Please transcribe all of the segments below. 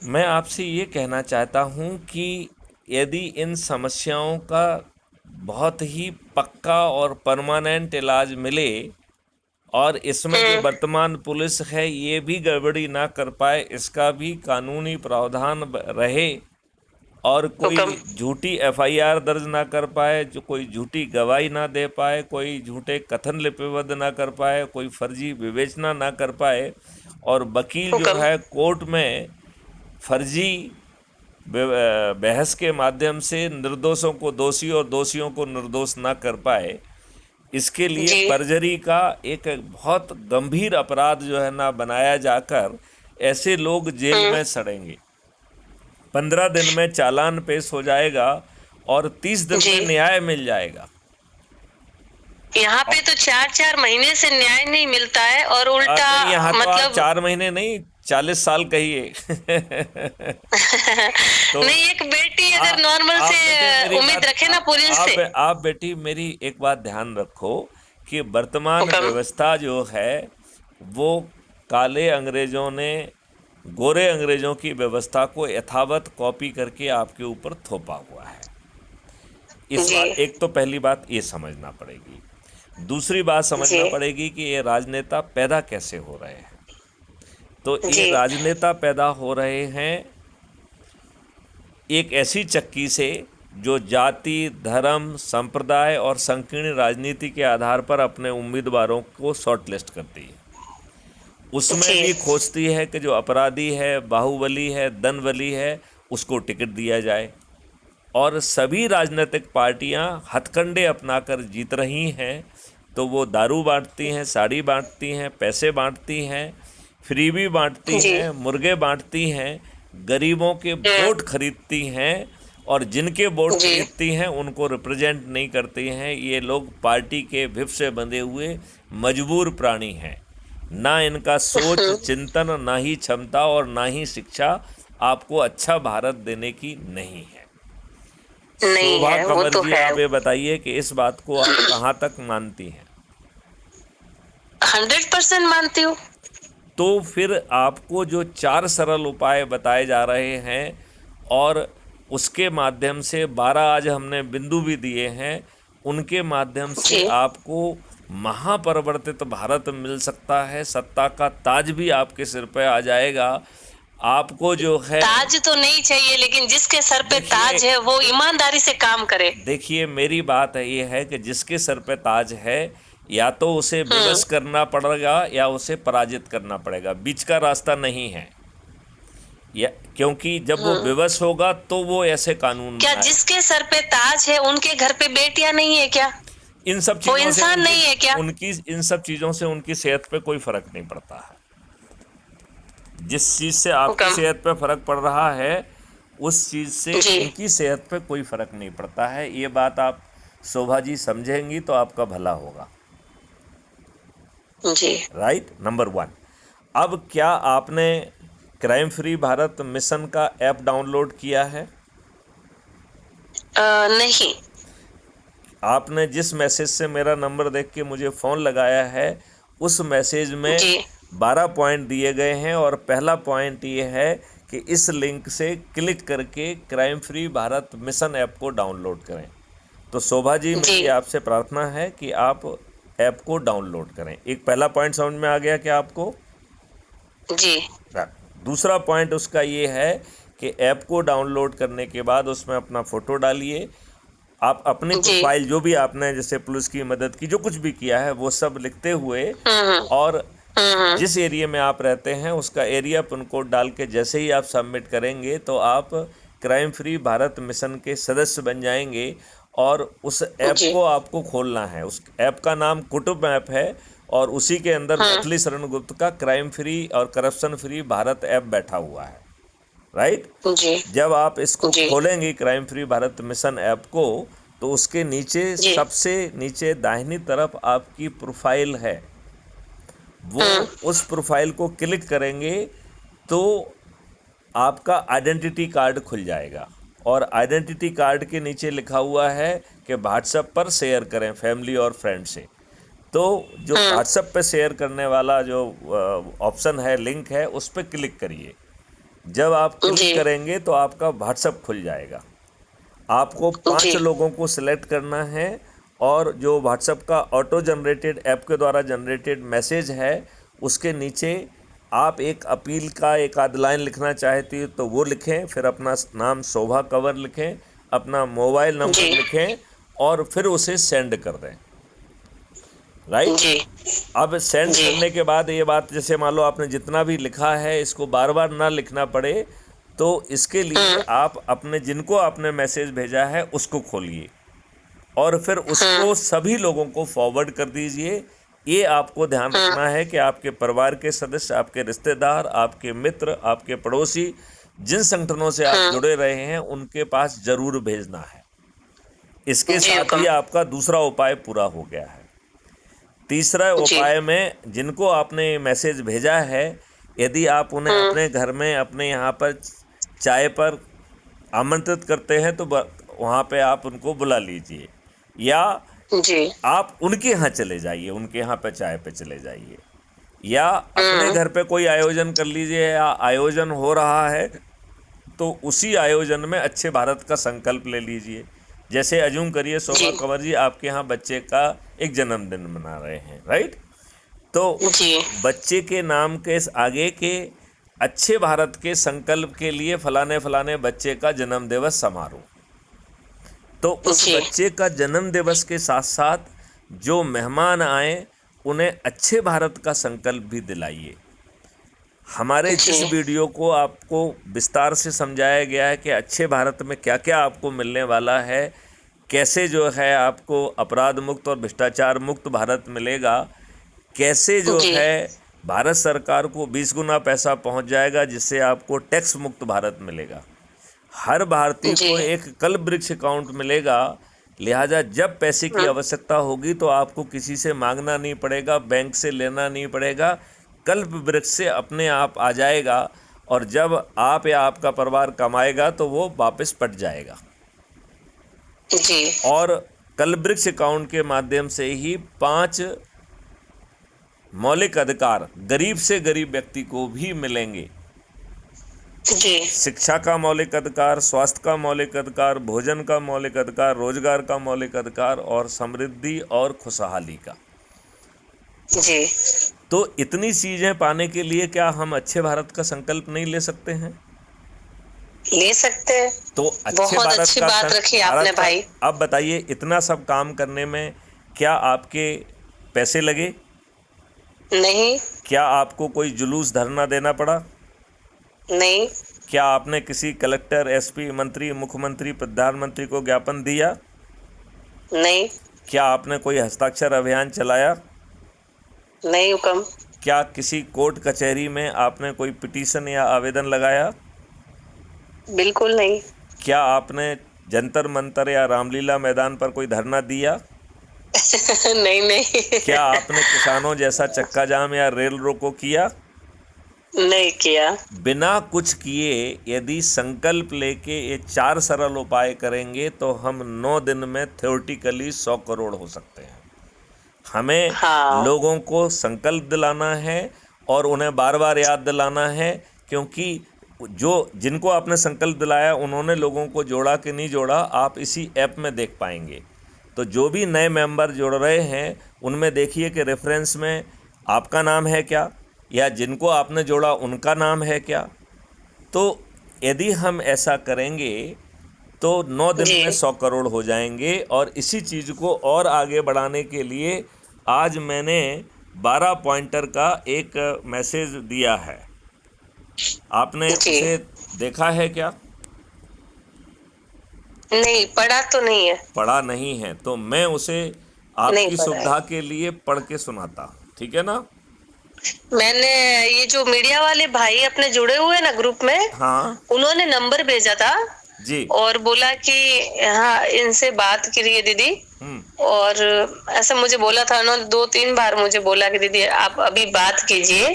मैं आपसे ये कहना चाहता हूँ कि यदि इन समस्याओं का बहुत ही पक्का और परमानेंट इलाज मिले और इसमें जो वर्तमान पुलिस है ये भी गड़बड़ी ना कर पाए, इसका भी कानूनी प्रावधान रहे और हुक्म। कोई झूठी एफआईआर दर्ज ना कर पाए, जो कोई झूठी गवाही ना दे पाए, कोई झूठे कथन लिपिबद्ध ना कर पाए, कोई फर्जी विवेचना ना कर पाए और वकील जो हुक्म। है कोर्ट में फर्जी बहस के माध्यम से निर्दोषों को दोषी और दोषियों को निर्दोष ना कर पाए, इसके लिए जी। परजरी का एक बहुत गंभीर अपराध जो है ना बनाया जाकर ऐसे लोग जेल में सड़ेंगे। 15 दिन में चालान पेश हो जाएगा और 30 दिन जी। में न्याय मिल जाएगा। यहाँ पे तो 4-4 महीने से न्याय नहीं मिलता है और उल्टा नहीं, यहाँ तो आप मतलब 4 महीने नहीं 40 साल कहिए। तो नहीं, एक बेटी अगर नॉर्मल आप से बेटी मेरी उम्मीद बात रखे ना पुलिस से। आप बेटी मेरी एक बात ध्यान रखो कि वर्तमान हुक्म। व्यवस्था जो है वो काले अंग्रेजों ने गोरे अंग्रेजों की व्यवस्था को यथावत कॉपी करके आपके ऊपर थोपा हुआ है। इस जी। बात एक तो पहली बात ये समझना पड़ेगी। दूसरी बात जी। समझना पड़ेगी कि ये राजनेता पैदा कैसे हो रहे हैं। तो ये जी। राजनेता पैदा हो रहे हैं एक ऐसी चक्की से जो जाति, धर्म, संप्रदाय और संकीर्ण राजनीति के आधार पर अपने उम्मीदवारों को शॉर्टलिस्ट करती है। उसमें जी। भी खोजती है कि जो अपराधी है, बाहुबली है, धनबली है, उसको टिकट दिया जाए। और सभी राजनीतिक पार्टियां हथकंडे अपनाकर जीत रही हैं। तो वो दारू बांटती हैं, साड़ी बांटती हैं, पैसे बांटती हैं, फ्रीबी बांटती जी। हैं, मुर्गे बांटती हैं, गरीबों के वोट खरीदती हैं और जिनके वोट जी। खरीदती हैं उनको रिप्रेजेंट नहीं करती हैं। ये लोग पार्टी के भिफ से बंधे हुए मजबूर प्राणी हैं। ना इनका सोच, चिंतन, ना ही क्षमता और ना ही शिक्षा आपको अच्छा भारत देने की नहीं है। नहीं शोभा है, वो कंवर तो जी, है। आप ये बताइए कि इस बात को आप कहाँ तक मानती हैं? 100% मानती हूँ। तो फिर आपको जो 4 सरल उपाय बताए जा रहे हैं और उसके माध्यम से 12 आज हमने बिंदु भी दिए हैं, उनके माध्यम से जी। आपको महापरिवर्तित भारत मिल सकता है। सत्ता का ताज भी आपके सिर पे आ जाएगा। आपको जो है, ताज तो नहीं चाहिए, लेकिन जिसके सर पे देखिए ताज है वो ईमानदारी से काम करे। देखिए मेरी बात है ये है कि जिसके सर पे ताज है या तो उसे विवश करना पड़ेगा या उसे पराजित करना पड़ेगा, बीच का रास्ता नहीं है। या क्योंकि जब वो विवश होगा तो वो ऐसे कानून क्या बनाए। जिसके सर पे ताज है उनके घर पे बेटियां नहीं है क्या? इन सब वो चीज़ों से इंसान नहीं है क्या? उनकी इन सब चीज़ों से उनकी सेहत पे कोई फर्क नहीं पड़ता है। जिस चीज़ से आपकी हुक्म। सेहत पे फर्क पड़ रहा है उस चीज़ से जी। उनकी सेहत पे कोई फर्क नहीं पड़ता है। ये बात आप शोभा जी समझेंगी तो आपका भला होगा। जी। Right, number 1। अब क्या आपने क्राइम फ्री भारत मिशन का ऐप डाउनलोड किया है? नहीं। आपने जिस मैसेज से मेरा नंबर देख के मुझे फ़ोन लगाया है उस मैसेज में जी। 12 पॉइंट दिए गए हैं और पहला पॉइंट ये है कि इस लिंक से क्लिक करके crime free Bharat mission app को डाउनलोड करें। तो शोभा जी, जी। मेरी आपसे प्रार्थना है कि आप ऐप को डाउनलोड करें। एक पहला पॉइंट समझ में आ गया क्या आपको? जी। दूसरा पॉइंट उसका ये है कि ऐप को डाउनलोड करने के बाद उसमें अपना फ़ोटो डालिए। आप अपनी जी। प्रोफाइल जो भी आपने जैसे पुलिस की मदद की, जो कुछ भी किया है वो सब लिखते हुए और जिस एरिया में आप रहते हैं उसका एरिया पिन कोड डाल के जैसे ही आप सबमिट करेंगे तो आप क्राइम फ्री भारत मिशन के सदस्य बन जाएंगे। और उस ऐप जी। को आपको खोलना है। उस ऐप का नाम कुटुंब ऐप है और उसी के अंदर मैथिली शरण गुप्त का क्राइम फ्री और करप्शन फ्री भारत ऐप बैठा हुआ है। राइट। जी। जब आप इसको जी। खोलेंगे crime free Bharat mission app को तो उसके नीचे जी। सबसे नीचे दाहिनी तरफ आपकी प्रोफाइल है। वो उस प्रोफाइल को क्लिक करेंगे तो आपका आइडेंटिटी कार्ड खुल जाएगा और आइडेंटिटी कार्ड के नीचे लिखा हुआ है कि व्हाट्सएप पर शेयर करें फैमिली और फ्रेंड से। तो जो व्हाट्सएप पे शेयर करने वाला जो ऑप्शन है, लिंक है, उस पर क्लिक करिए। जब आप क्लिक जी करेंगे तो आपका व्हाट्सएप खुल जाएगा। आपको 5 जी लोगों को सिलेक्ट करना है और जो व्हाट्सएप का ऑटो जनरेटेड ऐप के द्वारा जनरेटेड मैसेज है उसके नीचे आप एक अपील का एक आध लाइन लिखना चाहती हो तो वो लिखें, फिर अपना नाम शोभा कंवर लिखें, अपना मोबाइल जी नंबर लिखें और फिर उसे सेंड कर दें। राइट। जी अब सेंड जी करने के बाद ये बात, जैसे मान लो आपने जितना भी लिखा है इसको बार बार ना लिखना पड़े, तो इसके लिए आप अपने जिनको आपने मैसेज भेजा है उसको खोलिए और फिर उसको सभी लोगों को फॉरवर्ड कर दीजिए। ये आपको ध्यान रखना है कि आपके परिवार के सदस्य, आपके रिश्तेदार, आपके मित्र, आपके पड़ोसी, जिन संगठनों से आप जुड़े रहे हैं उनके पास जरूर भेजना है। इसके जी साथ हुक्म। ही आपका दूसरा उपाय पूरा हो गया है। तीसरा जी उपाय में जिनको आपने मैसेज भेजा है, यदि आप उन्हें अपने घर में अपने यहाँ पर चाय पर आमंत्रित करते हैं तो वहाँ पे आप उनको बुला लीजिए, या जी आप उनके यहाँ चले जाइए, उनके यहाँ पे चाय पे चले जाइए, या अपने घर पे कोई आयोजन कर लीजिए, या आयोजन हो रहा है तो उसी आयोजन में अच्छे भारत का संकल्प ले लीजिए। जैसे अजूम करिए शोभा जी कंवर जी आपके यहाँ बच्चे का एक जन्मदिन मना रहे हैं, राइट। तो जी बच्चे के नाम के आगे के अच्छे भारत के संकल्प के लिए फलाने फलाने बच्चे का जन्म दिवस समारोह, तो उस जी बच्चे का जन्म दिवस के साथ साथ जो मेहमान आए उन्हें अच्छे भारत का संकल्प भी दिलाइए। हमारे जिस जी वीडियो को आपको विस्तार से समझाया गया है कि अच्छे भारत में क्या क्या आपको मिलने वाला है, कैसे जो है आपको अपराध मुक्त और भ्रष्टाचार मुक्त भारत मिलेगा, कैसे जो जी है भारत सरकार को 20 गुना पैसा पहुंच जाएगा जिससे आपको टैक्स मुक्त भारत मिलेगा, हर भारतीय जी को एक कल्प वृक्ष अकाउंट मिलेगा। लिहाजा जब पैसे की आवश्यकता होगी तो आपको किसी से मांगना नहीं पड़ेगा, बैंक से लेना नहीं पड़ेगा, कल्प वृक्ष से अपने आप आ जाएगा और जब आप या आपका परिवार कमाएगा तो वो वापस पट जाएगा। जी और कल्प वृक्ष अकाउंट के माध्यम से ही 5 मौलिक अधिकार गरीब से गरीब व्यक्ति को भी मिलेंगे। जी शिक्षा का मौलिक अधिकार, स्वास्थ्य का मौलिक अधिकार, भोजन का मौलिक अधिकार, रोजगार का मौलिक अधिकार और समृद्धि और खुशहाली का। जी तो इतनी चीजें पाने के लिए क्या हम अच्छे भारत का संकल्प नहीं ले सकते हैं? ले सकते हैं। तो अच्छे बहुत भारत अच्छी का बात रखी आपने भाई। अब बताइए, इतना सब काम करने में क्या आपके पैसे लगे? नहीं क्या आपको कोई जुलूस धरना देना पड़ा? नहीं क्या आपने किसी कलेक्टर, एसपी, मंत्री, मुख्यमंत्री, प्रधानमंत्री को ज्ञापन दिया? नहीं क्या आपने कोई हस्ताक्षर अभियान चलाया? नहीं हुक्म। क्या किसी कोर्ट कचहरी में आपने कोई पिटीशन या आवेदन लगाया? बिल्कुल नहीं। क्या आपने जंतर मंतर या रामलीला मैदान पर कोई धरना दिया? नहीं नहीं क्या आपने किसानों जैसा चक्का जाम या रेल रोको किया? नहीं किया। बिना कुछ किए यदि संकल्प लेके ये 4 सरल उपाय करेंगे तो हम 9 दिन में थ्योरेटिकली 100 करोड़ हो सकते हैं। हमें हाँ लोगों को संकल्प दिलाना है और उन्हें बार बार याद दिलाना है, क्योंकि जो जिनको आपने संकल्प दिलाया उन्होंने लोगों को जोड़ा कि नहीं जोड़ा, आप इसी ऐप में देख पाएंगे। तो जो भी नए मेंबर जुड़ रहे हैं उनमें देखिए कि रेफरेंस में आपका नाम है क्या, या जिनको आपने जोड़ा उनका नाम है क्या। तो यदि हम ऐसा करेंगे तो 9 दिन जी में 100 करोड़ हो जाएंगे। और इसी चीज़ को और आगे बढ़ाने के लिए आज मैंने 12 पॉइंटर का एक मैसेज दिया है। आपने जी उसे देखा है क्या? नहीं पढ़ा तो नहीं है। पढ़ा नहीं है तो मैं उसे नहीं आपकी पढ़ा है। सुविधा के लिए पढ़ के सुनाता हूँ, ठीक है ना? मैंने ये जो मीडिया वाले भाई अपने जुड़े हुए ना ग्रुप में, हाँ उन्होंने नंबर भेजा था जी। और बोला कि हाँ इनसे बात करिए दीदी। और ऐसा मुझे बोला था उन्होंने 2-3 बार मुझे बोला कि दीदी आप अभी बात कीजिए।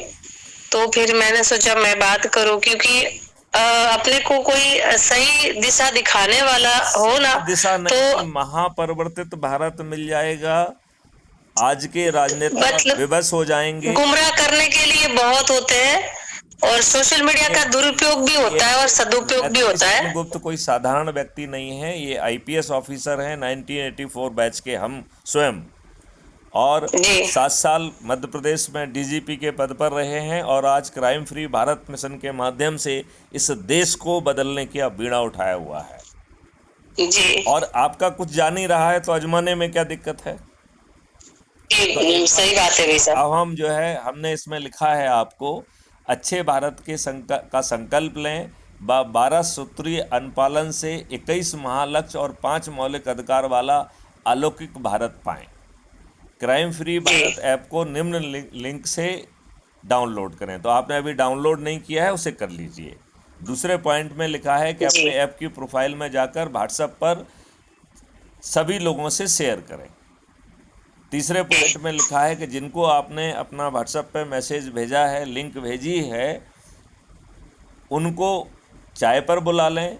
तो फिर मैंने सोचा मैं बात करूं, क्योंकि अपने को कोई सही दिशा दिखाने वाला हो ना दिशा तो नहीं, महापरिवर्तित भारत मिल जाएगा। आज के राजनेता मतलब विवश हो जाएंगे। गुमराह करने के लिए बहुत होते हैं। और सोशल मीडिया का दुरुपयोग भी होता है और सदुपयोग भी मैथिली होता है। सेनगुप्त कोई साधारण व्यक्ति नहीं है, ये आईपीएस ऑफिसर हैं 1984 बैच के हम स्वयं, और जी 7 साल मध्य प्रदेश में डीजीपी के पद पर रहे हैं, और आज क्राइम फ्री भारत मिशन के माध्यम से इस देश को बदलने की बीड़ा उठाया हुआ है। जी और आपका कुछ जान ही रहा है तो अजमाने में क्या दिक्कत है। जी, सही बात है भाई साहब। अब हम जो है हमने इसमें लिखा है आपको, अच्छे भारत के का संकल्प लें, 12 सूत्रीय अनुपालन से 21 महालक्ष्य और 5 मौलिक अधिकार वाला अलौकिक भारत पाएं। क्राइम फ्री भारत ऐप को निम्न लिंक से डाउनलोड करें। तो आपने अभी डाउनलोड नहीं किया है, उसे कर लीजिए। दूसरे पॉइंट में लिखा है कि अपने ऐप की प्रोफाइल में जाकर व्हाट्सएप पर सभी लोगों से शेयर करें। तीसरे पॉइंट में लिखा है कि जिनको आपने अपना व्हाट्सएप पे मैसेज भेजा है, लिंक भेजी है, उनको चाय पर बुला लें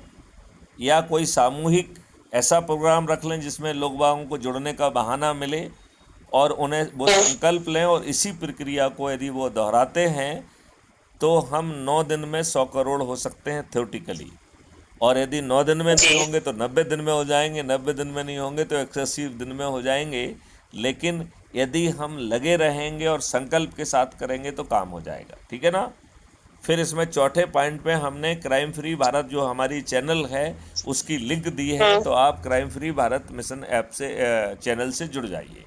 या कोई सामूहिक ऐसा प्रोग्राम रख लें जिसमें लोग बागों को जुड़ने का बहाना मिले, और उन्हें वो संकल्प लें, और इसी प्रक्रिया को यदि वो दोहराते हैं तो हम 9 दिन में 100 करोड़ हो सकते हैं थ्योरेटिकली। और यदि 9 दिन में नहीं होंगे तो 90 दिन में हो जाएंगे, 90 दिन में नहीं होंगे तो 180 दिन में हो जाएंगे। लेकिन यदि हम लगे रहेंगे और संकल्प के साथ करेंगे तो काम हो जाएगा, ठीक है ना। फिर इसमें चौथे पॉइंट पे हमने क्राइम फ्री भारत जो हमारी चैनल है उसकी लिंक दी है, तो आप crime free Bharat mission app से चैनल से जुड़ जाइए।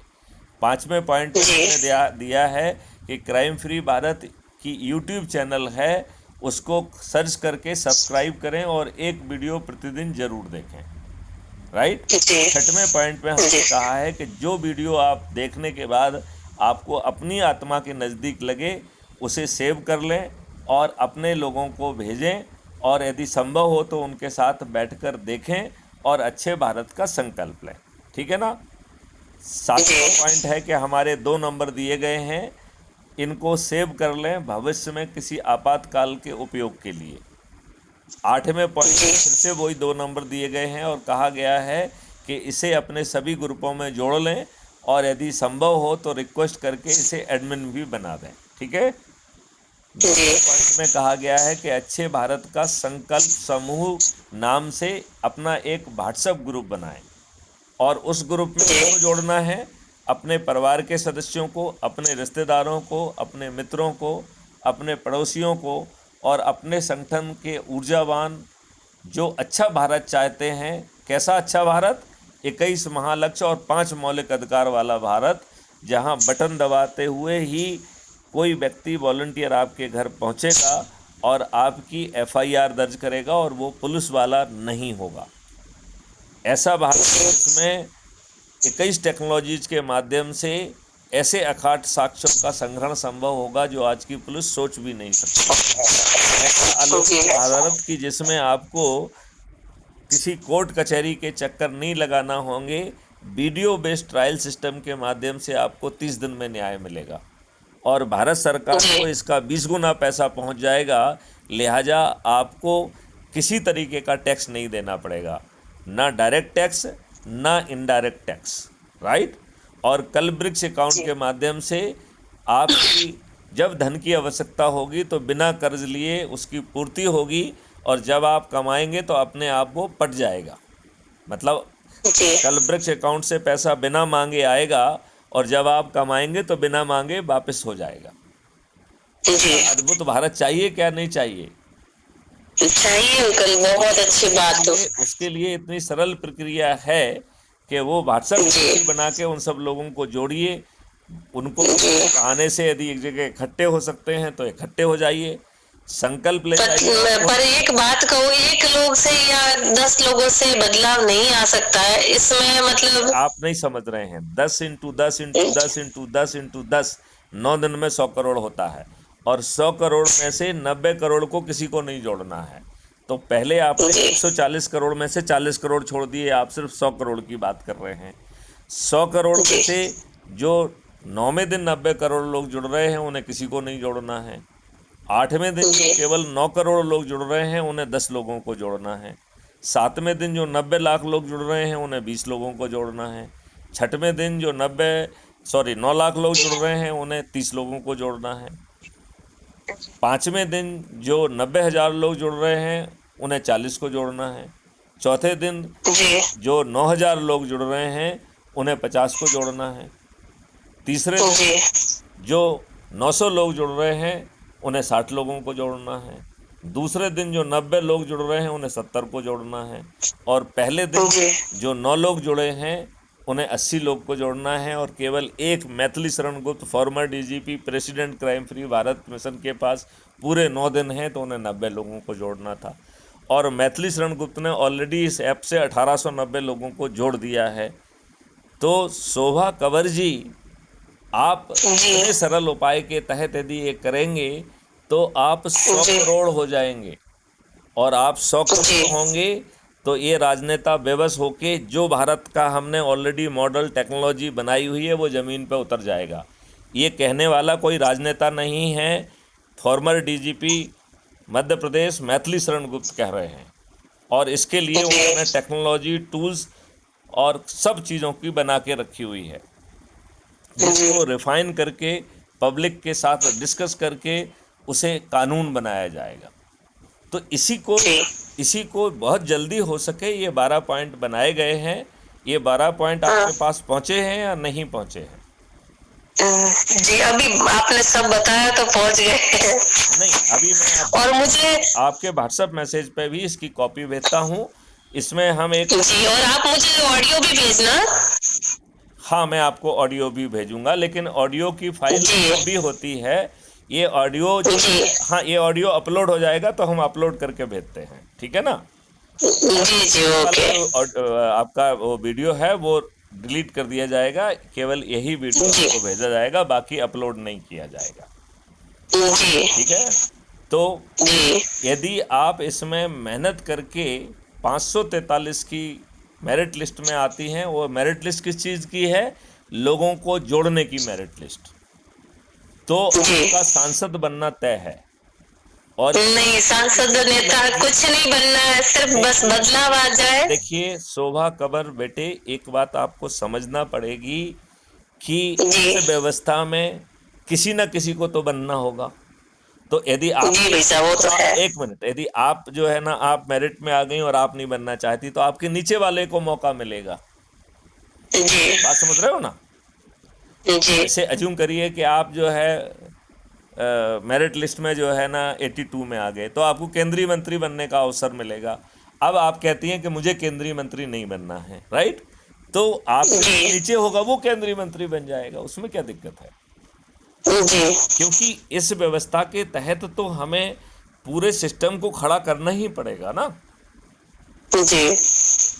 पांचवें पॉइंट में दिया है कि क्राइम फ्री भारत की यूट्यूब चैनल है, उसको सर्च करके सब्सक्राइब करें और एक वीडियो प्रतिदिन जरूर देखें, राइट। छठवें पॉइंट पे हमने कहा है कि जो वीडियो आप देखने के बाद आपको अपनी आत्मा के नज़दीक लगे उसे सेव कर लें और अपने लोगों को भेजें, और यदि संभव हो तो उनके साथ बैठकर देखें और अच्छे भारत का संकल्प लें, ठीक है ना। सातवां पॉइंट है कि हमारे 2 नंबर दिए गए हैं, इनको सेव कर लें भविष्य में किसी आपातकाल के उपयोग के लिए। 8वें पॉइंट में फिर से वही 2 नंबर दिए गए हैं और कहा गया है कि इसे अपने सभी ग्रुपों में जोड़ लें, और यदि संभव हो तो रिक्वेस्ट करके इसे एडमिन भी बना दें, ठीक है। 10वें पॉइंट में कहा गया है कि अच्छे भारत का संकल्प समूह नाम से अपना एक व्हाट्सएप ग्रुप बनाएं, और उस ग्रुप में क्यों जोड़ना है, अपने परिवार के सदस्यों को, अपने रिश्तेदारों को, अपने मित्रों को, अपने पड़ोसियों को, और अपने संगठन के ऊर्जावान जो अच्छा भारत चाहते हैं। कैसा अच्छा भारत? 21 महालक्ष्य और 5 मौलिक अधिकार वाला भारत, जहां बटन दबाते हुए ही कोई व्यक्ति वॉलंटियर आपके घर पहुंचेगा और आपकी एफआईआर दर्ज करेगा, और वो पुलिस वाला नहीं होगा। ऐसा भारत जिसमें 21 टेक्नोलॉजीज के माध्यम से ऐसे अखाट साक्ष्यों का संग्रहण संभव होगा जो आज की पुलिस सोच भी नहीं सकती। ऐसा अलौकिक भारत की जिसमें आपको किसी कोर्ट कचहरी के चक्कर नहीं लगाना होंगे, वीडियो बेस्ड ट्रायल सिस्टम के माध्यम से आपको 30 दिन में न्याय मिलेगा, और भारत सरकार को इसका 20 गुना पैसा पहुंच जाएगा। लिहाजा आपको किसी तरीके का टैक्स नहीं देना पड़ेगा, ना डायरेक्ट टैक्स ना इनडायरेक्ट टैक्स, राइट। और कल वृक्ष अकाउंट के माध्यम से आपकी जब धन की आवश्यकता होगी तो बिना कर्ज लिए उसकी पूर्ति होगी, और जब आप कमाएंगे तो अपने आप वो पट जाएगा। मतलब कल वृक्ष अकाउंट से पैसा बिना मांगे आएगा, और जब आप कमाएंगे तो बिना मांगे वापस हो जाएगा। अद्भुत भारत चाहिए क्या नहीं चाहिए? चाहिए अंकल, बहुत अच्छी बात। तो उसके लिए इतनी सरल प्रक्रिया है कि वो व्हाट्सएप ग्रुप बना के उन सब लोगों को जोड़िए, उनको आने से यदि एक जगह इकट्ठे हो सकते हैं तो इकट्ठे हो जाइए, संकल्प ले जाइए। पर एक बात कहूँ, एक लोग से या 10 लोगों से बदलाव नहीं आ सकता है इसमें, मतलब आप नहीं समझ रहे हैं। 10 इंटू 10 इंटू 10 इंटू 10 इंटू 10 9 दिन में 100 करोड़ होता है, और 100 करोड़ में से 90 करोड़ को किसी को नहीं जोड़ना है। तो पहले आपने 140 करोड़ में से 40 करोड़ छोड़ दिए, आप सिर्फ 100 करोड़ की बात कर रहे हैं। 100 करोड़ में से जो 9वें दिन 90 करोड़ लोग जुड़ रहे हैं उन्हें किसी को नहीं जोड़ना है। 8वें दिन जो केवल 9 करोड़ लोग जुड़ रहे हैं उन्हें 10 लोगों को जोड़ना है। 7वें दिन जो 90 लाख लोग जुड़ रहे हैं उन्हें 20 लोगों को जोड़ना है। 6वें दिन जो 9 लाख लोग जुड़ रहे हैं उन्हें 30 लोगों को जोड़ना है। 5वें दिन जो 90,000 लोग जुड़ रहे हैं उन्हें 40 को जोड़ना है। चौथे दिन जी जो 9,000 लोग जुड़ रहे हैं उन्हें 50 को जोड़ना है। तीसरे दिन जी जो 900 लोग जुड़ रहे हैं उन्हें 60 लोगों को जोड़ना है। दूसरे दिन जो 90 लोग जुड़ रहे हैं उन्हें 70 को जोड़ना है। और पहले दिन जी जो 9 लोग जुड़े हैं उन्हें 80 लोग को जोड़ना है। और केवल एक Maithili Sharan Gupt, farmer DGP, president crime free Bharat mission के पास पूरे 9 दिन हैं तो उन्हें 90 लोगों को जोड़ना था। और मैथिली शरण गुप्त ने ऑलरेडी इस ऐप से 1890 लोगों को जोड़ दिया है। तो शोभा कंवर जी, आप इतने सरल उपाय के तहत यदि ये करेंगे तो आप 100 करोड़ हो जाएंगे। और आप 100 करोड़ होंगे तो ये राजनेता बेबस होके जो भारत का हमने ऑलरेडी मॉडल टेक्नोलॉजी बनाई हुई है वो ज़मीन पे उतर जाएगा। ये कहने वाला कोई राजनेता नहीं है, फॉर्मर डीजीपी मध्य प्रदेश मैथिली शरण गुप्त कह रहे हैं। और इसके लिए उन्होंने टेक्नोलॉजी, टूल्स और सब चीज़ों की बना के रखी हुई है, जिसको रिफाइन करके पब्लिक के साथ डिस्कस करके उसे कानून बनाया जाएगा। तो इसी को बहुत जल्दी हो सके ये 12 पॉइंट बनाए गए हैं। ये 12 पॉइंट आपके पास पहुंचे हैं या नहीं पहुंचे हैं? जी अभी आपने सब बताया तो पहुंच गए। नहीं, अभी मैं और मुझे आपके व्हाट्सएप मैसेज पे भी इसकी कॉपी भेजता हूँ। इसमें हम एक जी, और आप मुझे ऑडियो भी भेजना। हाँ, मैं आपको ऑडियो भी भेजूंगा, लेकिन ऑडियो की फाइल भी होती है। ये ऑडियो हाँ, ये ऑडियो अपलोड हो जाएगा तो हम अपलोड करके भेजते हैं, ठीक है ना? जी ओके। आपका वो वीडियो है वो डिलीट कर दिया जाएगा, केवल यही वीडियो आपको भेजा जाएगा, बाकी अपलोड नहीं किया जाएगा, ठीक है? तो यदि आप इसमें मेहनत करके 543 की मेरिट लिस्ट में आती हैं, वो मेरिट लिस्ट किस चीज़ की है? लोगों को जोड़ने की मेरिट लिस्ट। तो आपका सांसद बनना तय है। और नहीं, सांसद नेता कुछ नहीं बनना है, सिर्फ बस बदलाव आ जाए। देखिए शोभा कंवर बेटे, एक बात आपको समझना पड़ेगी कि इस व्यवस्था में किसी न किसी को तो बनना होगा। तो यदि आप एक मिनट, यदि आप जो है ना, आप मेरिट में आ गई और आप नहीं बनना चाहती तो आपके नीचे वाले को मौका मिलेगा। बात समझ रहे हो ना? जैसे अज्यूम करिए कि आप जो है मेरिट लिस्ट में जो है ना 82 में आ गए तो आपको केंद्रीय मंत्री बनने का अवसर मिलेगा। अब आप कहती हैं कि मुझे केंद्रीय मंत्री नहीं बनना है, राइट? तो आप नीचे होगा वो केंद्रीय मंत्री बन जाएगा, उसमें क्या दिक्कत है? क्योंकि इस व्यवस्था के तहत तो हमें पूरे सिस्टम को खड़ा करना ही पड़ेगा ना,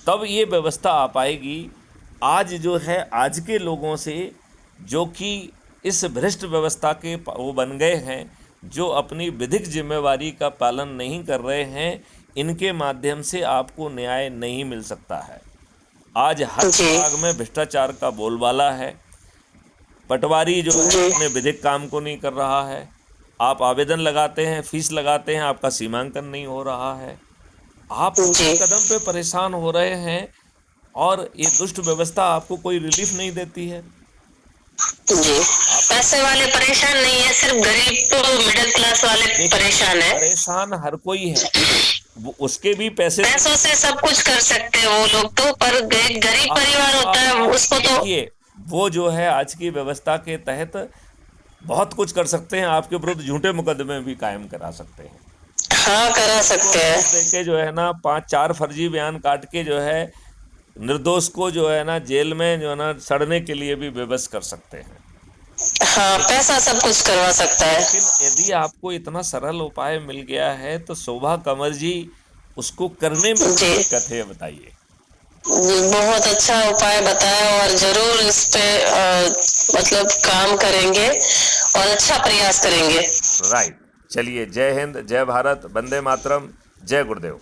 तब ये व्यवस्था आ पाएगी। आज जो है, आज के लोगों से जो कि इस भ्रष्ट व्यवस्था के वो बन गए हैं, जो अपनी विधिक जिम्मेवारी का पालन नहीं कर रहे हैं, इनके माध्यम से आपको न्याय नहीं मिल सकता है। आज हर विभाग में भ्रष्टाचार का बोलबाला है। पटवारी जो है अपने विधिक काम को नहीं कर रहा है। आप आवेदन लगाते हैं, फीस लगाते हैं, आपका सीमांकन नहीं हो रहा है। आप कदम पे परेशान हो रहे हैं और ये दुष्ट व्यवस्था आपको कोई रिलीफ नहीं देती है। पैसे वाले परेशान नहीं है, सिर्फ गरीब तो मिडिल क्लास वाले परेशान है। परेशान हर कोई है, उसके भी पैसों से सब कुछ कर सकते हैं वो लोग तो, पर गरीब परिवार होता है उसको तो वो जो है आज की व्यवस्था के तहत बहुत कुछ कर सकते हैं। आपके विरुद्ध झूठे मुकदमे भी कायम करा सकते हैं। हाँ, करा सकते हैं। देखे जो है ना 5-4 फर्जी बयान काट के जो है निर्दोष को जो है ना जेल में जो है ना सड़ने के लिए भी बेबस कर सकते हैं। हाँ, पैसा सब कुछ करवा सकता है। लेकिन यदि आपको इतना सरल उपाय मिल गया है तो शोभा कंवर जी उसको करने में दिक्कत है, बताइए। बहुत अच्छा उपाय बताया और जरूर इस पे मतलब काम करेंगे और अच्छा प्रयास करेंगे। राइट, चलिए, जय हिंद, जय भारत, वंदे मातरम, जय गुरुदेव।